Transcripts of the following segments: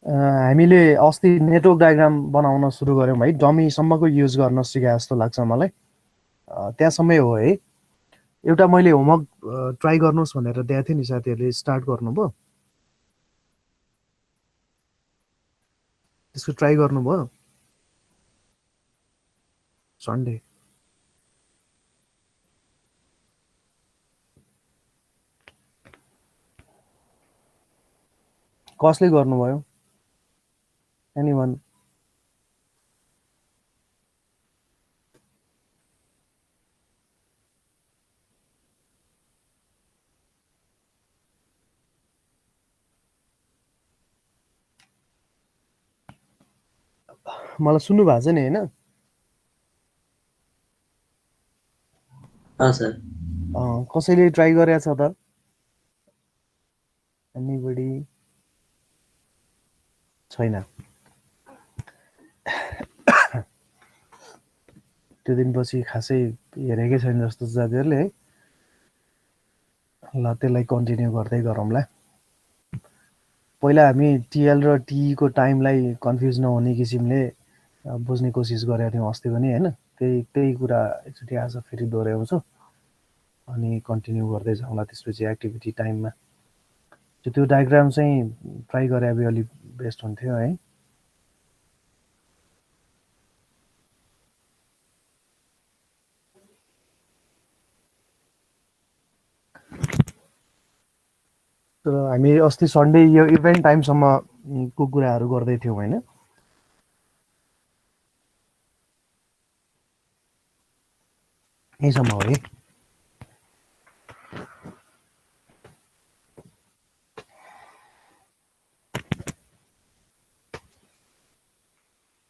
हामीले अस्ति network diagram बनाउन सुरु गऱ्यौँ है, डमीसम्मको युज गर्न सिकाए जस्तो लाग्छ मलाई। त्यहाँसम्मै हो है। एउटा मैले होमवर्क ट्राई गर्नुहोस् भनेर दिएको थिएँ नि, साथीहरूले स्टार्ट गर्नुभयो? त्यसको ट्राई गर्नुभयो? सन्डे कसले गर्नुभयो? एनीवन? मलाई सुन्नु भएको छ नि होइन? सर कसैले ट्राई गरेछ त? एनीबडी? छैन। त्यो दिनपछि खासै हेरेकै छैन जस्तो छ साथीहरूले है। ल त्यसलाई कन्टिन्यू गर्दै गरौँला। पहिला हामी टिएल र टिईको टाइमलाई कन्फ्युज नहुने किसिमले बुझ्ने कोसिस गरेका थियौँ अस्ति पनि होइन। त्यही कुरा एकचोटि आज फेरि दोहोऱ्याउँछु अनि कन्टिन्यू गर्दै जाउँला। त्यसपछि एक्टिभिटी टाइममा त्यो डायग्राम चाहिँ ट्राई गरे भए अलिक बेस्ट हुन्थ्यो है। तर हामी अस्ति सन्डे यो इभेन्ट टाइमसम्मको कुराहरू गर्दै थियौँ होइन। यहीँसम्म हो है।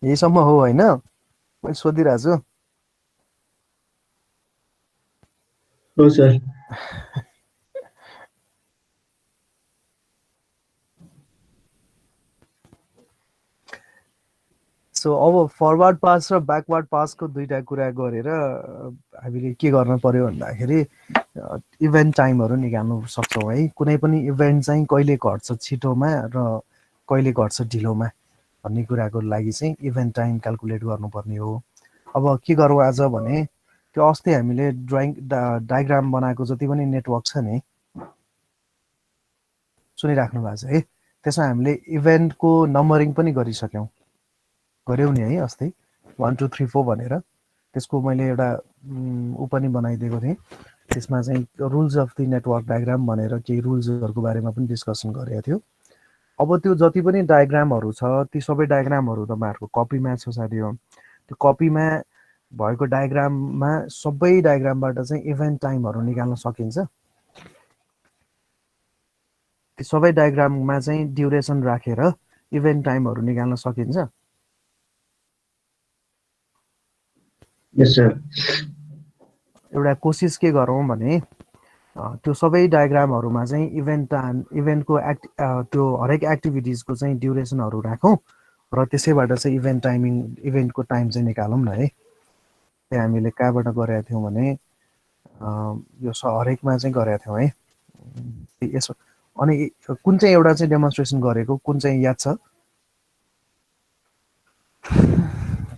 यहीँसम्म हो होइन? मैले सोधिरहेको छु। हो सर। सो अब फरवर्ड पास र ब्याकवर्ड पासको दुईवटा कुरा गरेर हामीले के गर्न पर्यो भन्दाखेरि इभेन्ट टाइमहरू निकाल्नु सक्छौँ है। कुनै पनि इभेन्ट चाहिँ कहिले घट्छ छिटोमा र कहिले घट्छ ढिलोमा भन्ने कुराको लागि चाहिँ इभेन्ट टाइम क्यालकुलेट गर्नुपर्ने हो। अब के गरौँ आज भने त्यो अस्ति हामीले डायग्राम बनाएको जति पनि नेटवर्क छ नि, सुनिराख्नु भएको छ है, त्यसमा हामीले इभेन्टको नम्बरिङ पनि गरिसक्यौँ। गऱ्यौँ नि है अस्ति 1 2 3 4 भनेर। त्यसको मैले एउटा ऊ पनि बनाइदिएको थिएँ। त्यसमा चाहिँ rules of the network diagram भनेर केही रुल्सहरूको बारेमा पनि डिस्कसन गरेको थियो। अब त्यो जति पनि डायग्रामहरू छ ती सबै डायग्रामहरू तपाईँहरूको कपीमा छ साथी हो। त्यो कपीमा भएको डायग्राममा सबै डायग्रामबाट चाहिँ इभेन्ट टाइमहरू निकाल्न सकिन्छ। ती सबै डायग्राममा चाहिँ ड्युरेसन राखेर इभेन्ट टाइमहरू निकाल्न सकिन्छ। यस सर। एउटा कोसिस के गरौँ भने त्यो सबै डायग्रामहरूमा चाहिँ इभेन्टको त्यो हरेक एक्टिभिटिजको चाहिँ ड्युरेसनहरू राखौँ र त्यसैबाट चाहिँ इभेन्टको टाइम चाहिँ निकालौँ न है। त्यहाँ हामीले कहाँबाट गरेका थियौँ भने यो हरेकमा चाहिँ गरेका थियौँ है। यसो अनि कुन चाहिँ एउटा चाहिँ डेमोन्स्ट्रेसन गरेको कुन चाहिँ याद छ?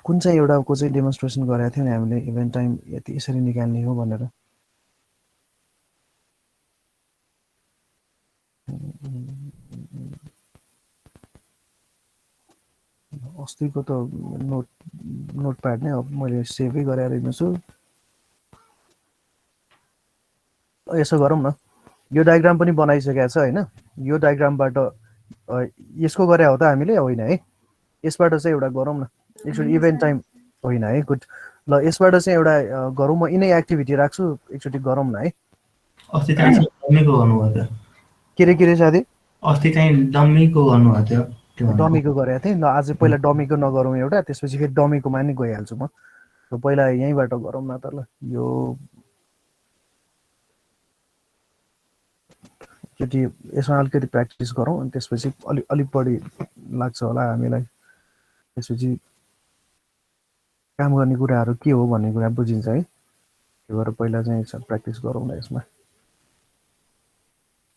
कुन चाहिँ एउटाको चाहिँ डेमोन्स्ट्रेसन गरेका थियौँ नि हामीले इभेन्ट टाइम यति यसरी निकाल्ने हो भनेर? अस्तिको त नोटप्याड नै अब मैले सेभै गरेर हिँड्छु। यसो गरौँ न, यो डायग्राम पनि बनाइसकेको छ होइन। यो डायग्रामबाट यसको गरे हो त हामीले? होइन है। यसबाट चाहिँ एउटा गरौँ न एकचोटि इभेन्ट टाइम। होइन है, गुड। ल यसबाट चाहिँ एउटा गरौँ। म यिनै एक्टिभिटी राख्छु, एकचोटि गरौँ न है। अस्ति चाहिँ डम्मीको गर्नुभएको थियो। के रे साथी? अस्ति चाहिँ डम्मीको गर्नुभएको थियो। डमीको गरेको थिएँ। ल आज पहिला डमीको नगरौँ एउटा, त्यसपछि फेरि डमीकोमा नि गइहाल्छु म। पहिला यहीँबाट गरौँ न त। ल यो एकचोटि यसमा अलिकति प्र्याक्टिस गरौँ अनि त्यसपछि अलिक बढी लाग्छ होला हामीलाई। त्यसपछि काम गर्ने कुराहरू के हो भन्ने कुरा बुझिन्छ है। त्यो भएर पहिला चाहिँ प्र्याक्टिस गरौँ न यसमा।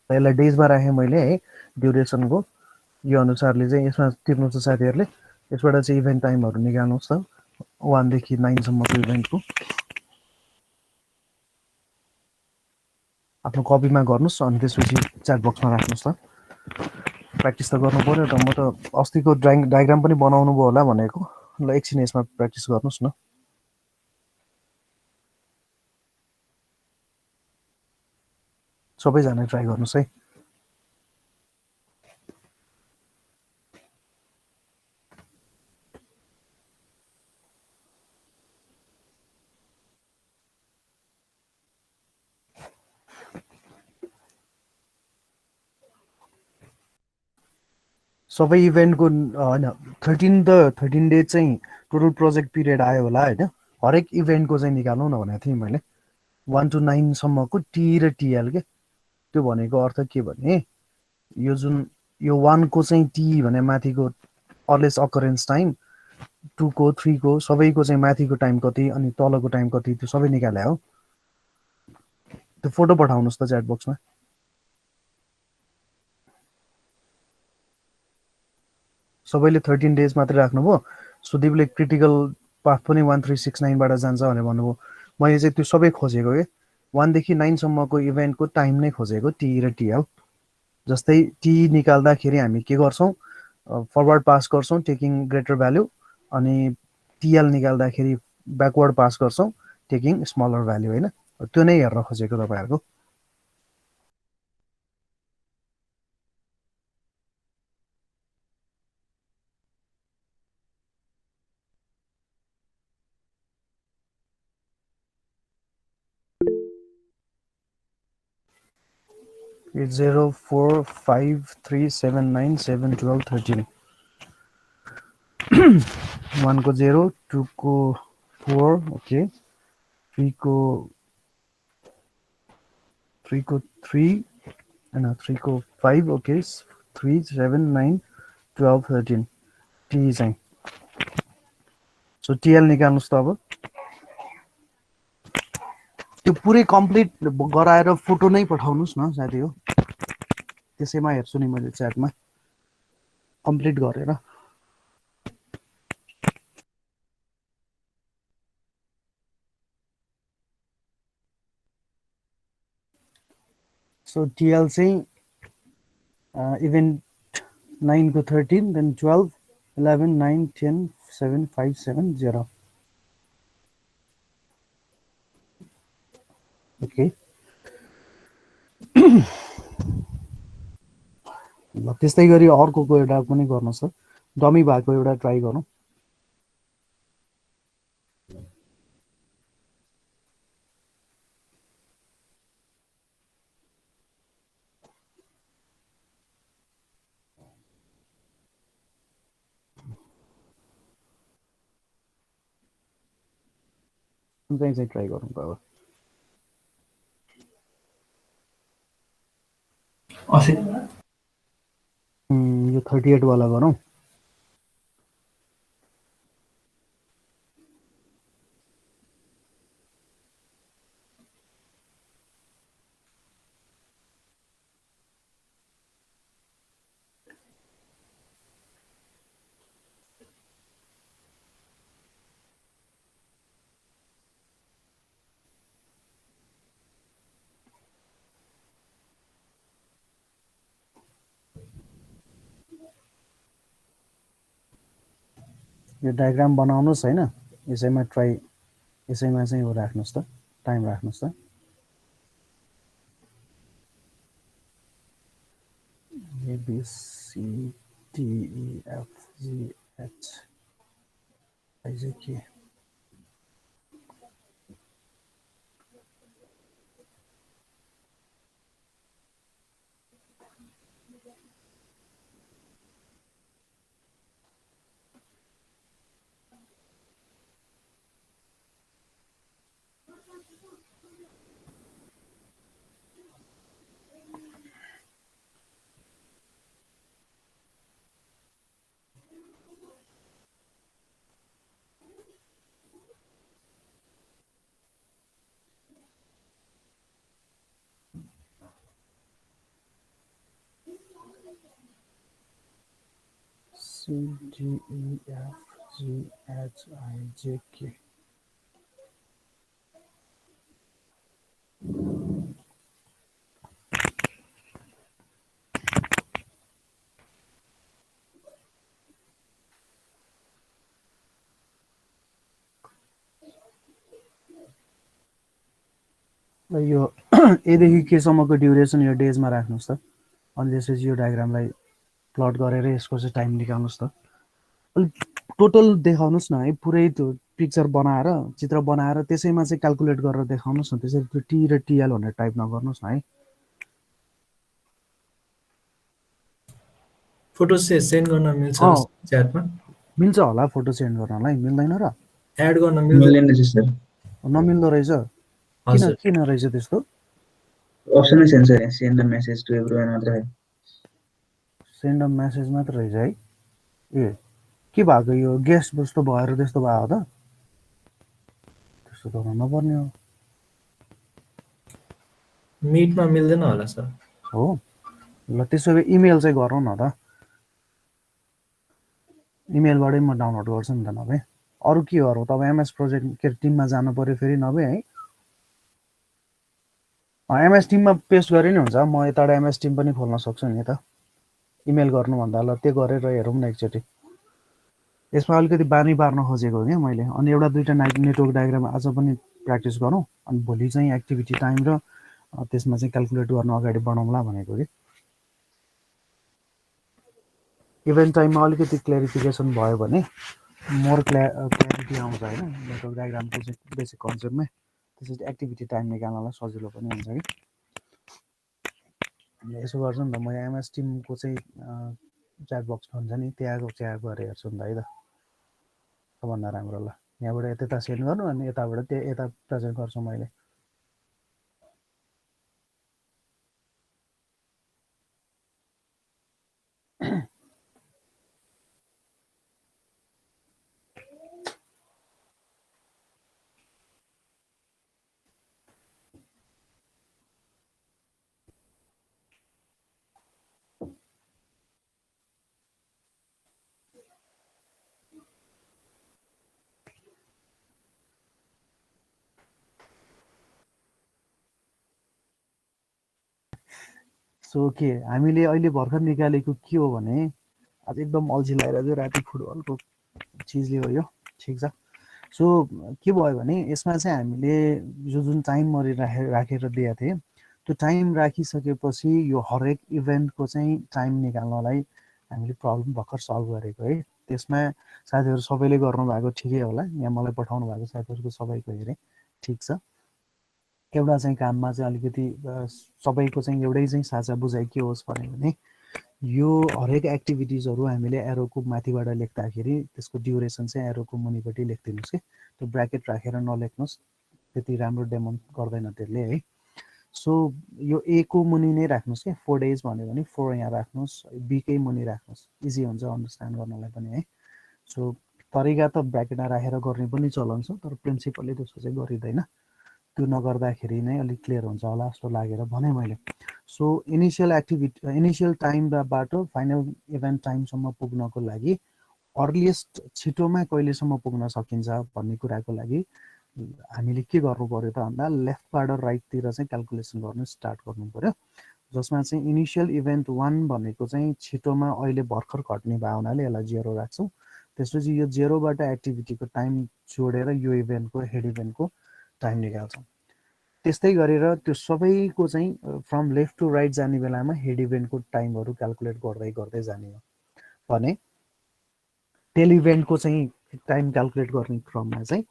यसलाई डेजमा राखेँ मैले है ड्युरेसनको। यो अनुसारले चाहिँ यसमा तिर्नु छ साथीहरूले। यसबाट चाहिँ इभेन्ट टाइमहरू निकाल्नुहोस् त 1 देखि 9 सम्मको इभेन्टको आफ्नो कपीमा गर्नुहोस् अनि त्यसपछि च्याट बक्समा राख्नुहोस् त। प्र्याक्टिस त गर्नु पऱ्यो त। म त अस्तिको डायग्राम पनि बनाउनु भयो होला भनेको। ल एकछिन यसमा प्र्याक्टिस गर्नुहोस् न। सबैजना ट्राई गर्नुहोस् है। सबै इभेन्टको होइन 13 डेज चाहिँ टोटल प्रोजेक्ट पिरियड आयो होला होइन। हरेक इभेन्टको चाहिँ निकाल्नु न भनेको थिएँ मैले। 1 to 9 सम्मको टी र टिएल के। त्यो भनेको अर्थ के भने यो जुन यो 1 को चाहिँ टी भने माथिको अर्लेस अकरेन्स टाइम, 2 को 3 को सबैको चाहिँ माथिको टाइम कति अनि तलको टाइम कति त्यो सबै निकाले हो। त्यो फोटो पठाउनुहोस् त च्याट बक्समा। सबैले 13 डेज मात्रै राख्नुभयो। सुदीपले क्रिटिकल पाथ पनि 1369बाट जान्छ भनेर भन्नुभयो। मैले चाहिँ त्यो सबै खोजेको के 1 देखि 9 सम्मको इभेन्टको टाइम नै खोजेको टी र टिएल। जस्तै टी निकाल्दाखेरि हामी के गर्छौँ, फरवर्ड पास गर्छौँ टेकिङ ग्रेटर भ्याल्यु, अनि टिएल निकाल्दाखेरि ब्याकवर्ड पास गर्छौँ टेकिङ स्मलर भ्याल्यु होइन। त्यो नै हेर्न खोजेको तपाईँहरूको। It's 04537971213 1 को 0, 2 को 4 ओके, 3 को 3 होइन 3 को 5 ओके, 3 7 9 12 13 टी चाहिँ। सो टिएल निकाल्नुहोस् त। अब त्यो पुरै कम्प्लिट गराएर फोटो नै पठाउनुहोस् न साथी हो। त्यसैमा हेर्छु नि मैले च्याटमा कम्प्लिट गरेर। सो टिएल चाहिँ इभेन्ट 9 को 13 देन 12 11 9 10 7 5 7 0 ओके। ल त्यस्तै गरी अर्को एउटा पनि गर्नुहोस् त। डमी भएको एउटा ट्राई गरौँ। चाहिँ ट्राई गरौँ त अब। 80 यो 38 वाला गरौँ। यो डायग्राम बनाउनुहोस् होइन। यसैमा ट्राई यसैमा चाहिँ यो राख्नुहोस् त, टाइम राख्नुहोस् त। ABCDEFGH आइजेके CDEFGHIJK यो एदेखि केसम्मको ड्युरेसन यो डेजमा राख्नुहोस् त अनि त्यसपछि यो डायग्रामलाई प्लट गरेर यसको चाहिँ टाइम निकाल्नुहोस् त अलिक टोटल देखाउनुहोस् न है पुरै त्यो पिक्चर बनाएर चित्र बनाएर त्यसैमा चाहिँ क्याल्कुलेट गरेर देखाउनुहोस् न त्यसरी त्यो टी र टिएल भनेर टाइप नगर्नुहोस् न है फोटो सेन्ड गर्न मिल्छ च्याटमा मिल्छ होला फोटो सेन्ड गर्नलाई मिल्दैन र एड गर्न मिल्दैन रहेछ सर नमिल्दो रहेछ किन रहेछ त्यस्तो अप्सनै छैन sir send a message to everyone मात्र सेन्ड अ मेसेज मात्र रहेछ है ए के भएको यो गेस्ट जस्तो भएर त्यस्तो भयो त त्यस्तो त नपर्ने हो मिटमा मिल्दैन होला सर हो ल त्यसो भए इमेल चाहिँ गरौँ न त इमेलबाटै म डाउनलोड गर्छु नि त नभए अरू के गरौँ तपाईँ एमएस प्रोजेक्ट के टिममा जानु पऱ्यो फेरि नभए है एमएस टिममा पेस्ट गरे नि हुन्छ म यताबाट एमएस टिम पनि खोल्न सक्छु नि त इमेल गर्नुभन्दा ल त्यो गरेर हेरौँ न एकचोटि यसमा अलिकति बानी पार्न खोजेको क्या मैले अनि एउटा दुईवटा नेटवर्क डायग्राम आज पनि प्र्याक्टिस गरौँ अनि भोलि चाहिँ एक्टिभिटी टाइम र त्यसमा चाहिँ क्याल्कुलेट गर्न अगाडि बढाउँला भनेको कि इभेन्ट टाइममा अलिकति क्ल्यारिफिकेसन भयो भने मोर क्ल्यारिटी आउँछ होइन नेटवर्क डायग्रामको चाहिँ बेसिक कन्सेप्टमै त्यसपछि एक्टिभिटी टाइम निकाल्नलाई सजिलो पनि हुन्छ कि यसो गर्छु नि त म एमएस टिमको चाहिँ च्याट बक्स हुन्छ नि त्यहाँको च्याट गरेर हेर्छु नि त है त सबभन्दा राम्रो ल यहाँबाट यता सेन्ड गर्नु अनि यताबाट यता प्रेजेन्ट गर्छु मैले सो के हामीले अहिले भर्खर निकालेको के हो भने आज एकदम अल्छी लागेर चाहिँ राति फुटबलको चिजले हो यो ठिक छ सो के भयो भने यसमा चाहिँ हामीले जो जुन टाइम राखेर दिएको थिएँ त्यो टाइम राखिसकेपछि यो हरेक इभेन्टको चाहिँ टाइम निकाल्नलाई हामीले प्रब्लम भर्खर सल्भ गरेको है त्यसमा साथीहरू सबैले गर्नुभएको ठिकै होला यहाँ मलाई पठाउनु भएको साथीहरूको सबैको हेरेँ ठिक छ एउटा चाहिँ काममा चाहिँ अलिकति सबैको चाहिँ एउटै चाहिँ साझा बुझाइ के होस् भने यो हरेक एक्टिभिटिजहरू हामीले एरोको माथिबाट लेख्दाखेरि त्यसको ड्युरेसन चाहिँ एरोको मुनिपट्टि लेखिदिनुहोस् कि त्यो ब्राकेट राखेर नलेख्नुहोस् त्यति राम्रो डेमो गर्दैन त्यसले है सो यो ए को मुनि नै राख्नुहोस् कि 4 days भन्यो भने 4 यहाँ राख्नुहोस् बीकै मुनि राख्नुहोस् इजी हुन्छ अन्डरस्ट्यान्ड गर्नलाई पनि है सो तरिका त ब्राकेटमा राखेर गर्ने पनि चलन छ तर प्रिन्सिपलले त्यसो चाहिँ गरिँदैन त्यो नगर्दाखेरि नै अलिक क्लियर हुन्छ होला जस्तो लागेर भने मैले सो इनिसियल टाइमबाट फाइनल इभेन्ट टाइमसम्म पुग्नको लागि अर्लिएस्ट छिटोमा कहिलेसम्म पुग्न सकिन्छ भन्ने कुराको लागि हामीले के गर्नु पर्यो त भन्दा लेफ्टबाट राइटतिर चाहिँ क्याल्कुलेसन गर्नु स्टार्ट गर्नु पर्यो जसमा चाहिँ इनिसियल इभेन्ट 1 भनेको चाहिँ छिटोमा अहिले भर्खर घट्ने भयो हुनाले यसलाई 0 राख्छौँ त्यसपछि यो 0बाट एक्टिभिटीको टाइम जोडेर यो इभेन्टको हेड इभेन्टको टाइम निकाल्छौँ त्यस्तै गरेर त्यो सबैको चाहिँ फ्रम लेफ्ट टु राइट जाने बेलामा हेड इभेन्टको टाइमहरू क्याल्कुलेट गर्दै गर्दै जाने हो भने टेल इभेन्टको चाहिँ टाइम क्याल्कुलेट गर्ने क्रममा चाहिँ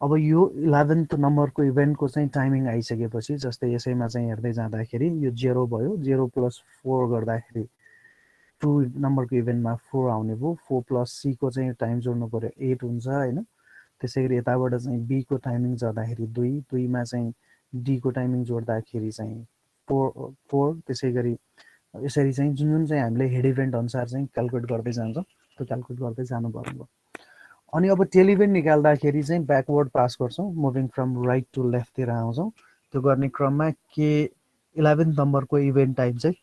अब यो 11th नम्बरको इभेन्टको चाहिँ टाइमिङ आइसकेपछि जस्तै यसैमा चाहिँ हेर्दै जाँदाखेरि यो 0 भयो 0 + 4 गर्दाखेरि 2 नम्बरको इभेन्टमा 4 आउने भयो 4 + C को चाहिँ टाइम जोड्नु पर्यो 8 हुन्छ होइन त्यसै गरी यताबाट चाहिँ बी को टाइमिङ जोड्दाखेरि 2 मा चाहिँ डी को टाइमिङ जोड्दाखेरि चाहिँ 4 त्यसै गरी यसरी चाहिँ जुन चाहिँ हामीले हेड इभेन्ट अनुसार चाहिँ क्याल्कुलेट गर्दै जान्छौँ त्यो क्याल्कुलेट गर्दै जानु पर्यो अनि अब टेल इभेन्ट निकाल्दाखेरि चाहिँ ब्याकवर्ड पास गर्छौँ मुभिङ फ्रम राइट टु लेफ्टतिर आउँछौँ त्यो गर्ने क्रममा के 11th नम्बरको इभेन्ट टाइम चाहिँ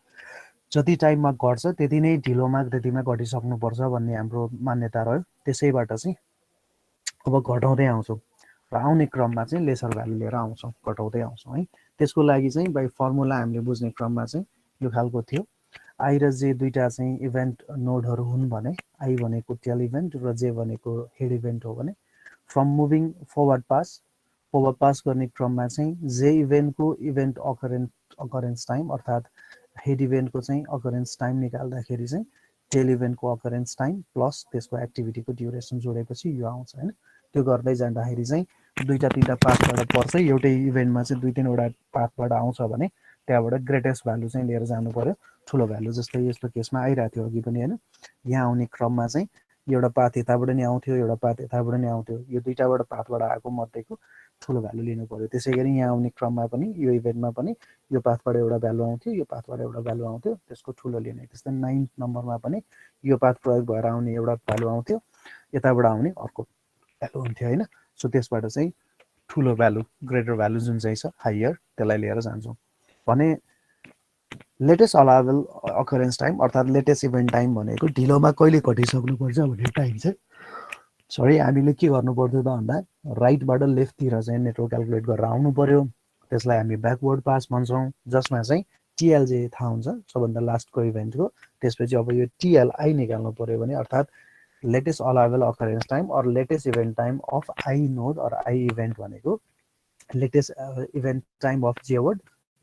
जति टाइममा घट्छ त्यति नै ढिलोमा त्यतिमा घटिसक्नुपर्छ भन्ने हाम्रो मान्यता रह्यो। त्यसैबाट चाहिँ अब घटाउँदै आउँछौँ र आउने क्रममा चाहिँ लेसर भ्यालु लिएर आउँछौँ, घटाउँदै आउँछौँ है। त्यसको लागि चाहिँ बाई फर्मुला हामीले बुझ्ने क्रममा चाहिँ यो खालको थियो। आई र जे दुईवटा चाहिँ इभेन्ट नोडहरू हुन् भने आई भनेको टेल इभेन्ट र जे भनेको हेड इभेन्ट हो भने फ्रम मुभिङ फरवर्ड पास गर्ने क्रममा चाहिँ जे इभेन्टको इभेन्ट अकरेन्स टाइम अर्थात् हेड इभेन्टको चाहिँ अकरेन्स टाइम निकाल्दाखेरि चाहिँ टेल इभेन्टको अकरेन्स टाइम प्लस त्यसको एक्टिभिटीको ड्युरेसन जोडेपछि यो आउँछ होइन। त्यो गर्दै जाँदाखेरि चाहिँ दुईवटा तिनवटा पाथबाट पर्छ, एउटै इभेन्टमा चाहिँ 2-3वटा पाथबाट आउँछ भने त्यहाँबाट ग्रेटेस्ट भ्यालु चाहिँ लिएर जानु पर्यो, ठुलो भ्यालु। जस्तै यस्तो केसमा आइरहेको थियो अघि पनि होइन। यहाँ आउने क्रममा चाहिँ एउटा पाथ यताबाट नि आउँथ्यो, एउटा पाथ यताबाट नि आउँथ्यो, यो दुईवटाबाट पाथबाट आएको मध्येको ठुलो भ्यालु लिनु पर्यो। त्यसै गरी यहाँ आउने क्रममा पनि यो इभेन्टमा पनि यो पाथबाट एउटा भ्यालु आउँथ्यो, यो पाथबाट एउटा भ्यालु आउँथ्यो, त्यसको ठुलो लिने। त्यस्तै 9 नम्बरमा पनि यो पाथ प्रयोग भएर आउने एउटा भ्यालु आउँथ्यो, यताबाट आउने अर्को भ्यालु हुन्थ्यो होइन। सो त्यसबाट चाहिँ ठुलो भ्यालु ग्रेटर भ्यालु जुन चाहिँ छ हायर त्यसलाई लिएर जान्छौँ भने लेटेस्ट अलाउएबल अकरेन्स टाइम अर्थात् लेटेस्ट इभेन्ट टाइम भनेको ढिलोमा कहिले घटिसक्नुपर्छ भन्ने टाइम चाहिँ हामीले के गर्नु पर्थ्यो त भन्दा राइटबाट लेफ्टतिर चाहिँ नेटवर्क क्यालकुलेट गरेर आउनु पर्यो। त्यसलाई हामी ब्याकवर्ड पास भन्छौँ, जसमा चाहिँ टिएलजे थाहा हुन्छ सबभन्दा लास्टको इभेन्टको। त्यसपछि अब यो टिएलआई निकाल्नु पर्यो भने अर्थात् latest allowable occurrence time or latest event time of I node or I event भनेको latest event time of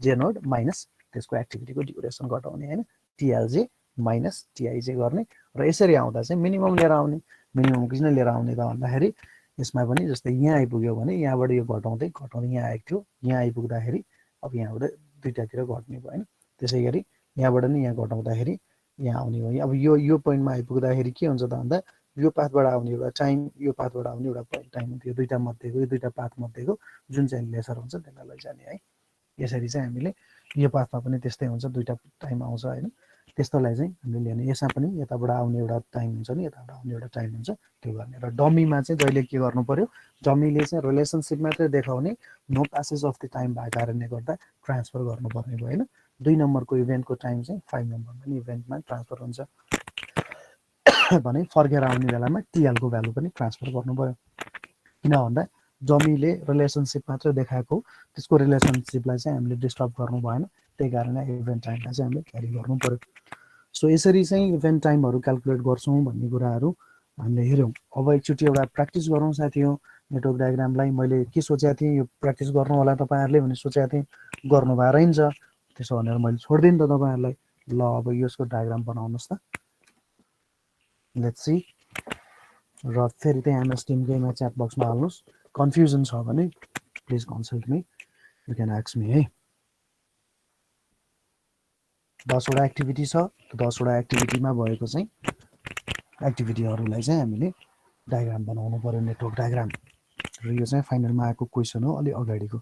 J node minus त्यसको एक्टिभिटीको ड्युरेसन घटाउने होइन, टिएलजे माइनस टिआइजे गर्ने। र यसरी आउँदा चाहिँ मिनिमम लिएर आउने। मिनिमम किन लिएर आउने त भन्दाखेरि यसमा पनि जस्तै यहाँ आइपुग्यो भने यहाँबाट यो घटाउँदै घटाउँदै यहाँ आएको थियो, यहाँ आइपुग्दाखेरि अब यहाँबाट दुईवटातिर घट्ने भयो होइन। त्यसै गरी यहाँबाट नि यहाँ घटाउँदाखेरि यहाँ आउने भयो। अब यो पोइन्टमा आइपुग्दाखेरि के हुन्छ त भन्दा यो पाथबाट आउने एउटा टाइम, यो पाथबाट आउने एउटा टाइम हुन्थ्यो, दुईवटा मध्येको यो दुईवटा पाथ मध्येको जुन चाहिँ लेसर हुन्छ त्यसलाई लैजाने है। यसरी चाहिँ हामीले यो पाथमा पनि त्यस्तै हुन्छ, दुईवटा टाइम आउँछ होइन। त्यस्तोलाई चाहिँ हामीले लिने। यसमा पनि यताबाट आउने एउटा टाइम हुन्छ नि यताबाट आउने एउटा टाइम हुन्छ, त्यो गर्ने। र डमीमा चाहिँ जहिले के गर्नु पर्यो, डमीले चाहिँ रिलेसनसिप मात्रै देखाउने, no passage of the time भएको कारणले गर्दा ट्रान्सफर गर्नुपर्ने भयो होइन। 2 नम्बरको इभेन्टको टाइम चाहिँ 5 नम्बरमा पनि इभेन्टमा ट्रान्सफर हुन्छ भने फर्केर आउने बेलामा टिएलको भ्यालु पनि ट्रान्सफर गर्नु पर्यो। किन भन्दा डमीले रिलेसनसिप मात्रै देखाएको, त्यसको रिलेसनसिपलाई चाहिँ हामीले डिस्टर्ब गर्नु भएन, त्यही कारणले इभेन्ट टाइमलाई चाहिँ हामीले क्यारी गर्नु पर्यो। सो यसरी चाहिँ इभेन्ट टाइमहरू क्यालकुलेट गर्छौँ भन्ने कुराहरू हामीले हेऱ्यौँ। अब एकचोटि एउटा प्र्याक्टिस गरौँ साथीहरू नेटवर्क डायग्रामलाई। मैले के सोचेको थिएँ, यो प्र्याक्टिस गर्नु होला तपाईँहरूले भने सोचेको थिएँ, गर्नुभएको रहन्छ। त्यसो भनेर मैले छोडिदिएँ नि त तपाईँहरूलाई। ल अब यसको डायग्राम बनाउनुहोस् त, लेट्स सी। र फेरि त्यही एमएस टिमकैमा च्याट बक्समा हाल्नुहोस्। कन्फ्युजन छ भने please consult me, you can ask me है। 10वटा एक्टिभिटी छ, 10वटा एक्टिभिटीमा भएको चाहिँ एक्टिभिटीहरूलाई चाहिँ हामीले डायग्राम बनाउनु पर्यो, नेटवर्क डायग्राम। र यो चाहिँ फाइनलमा आएको क्वेसन हो अलि अगाडिको।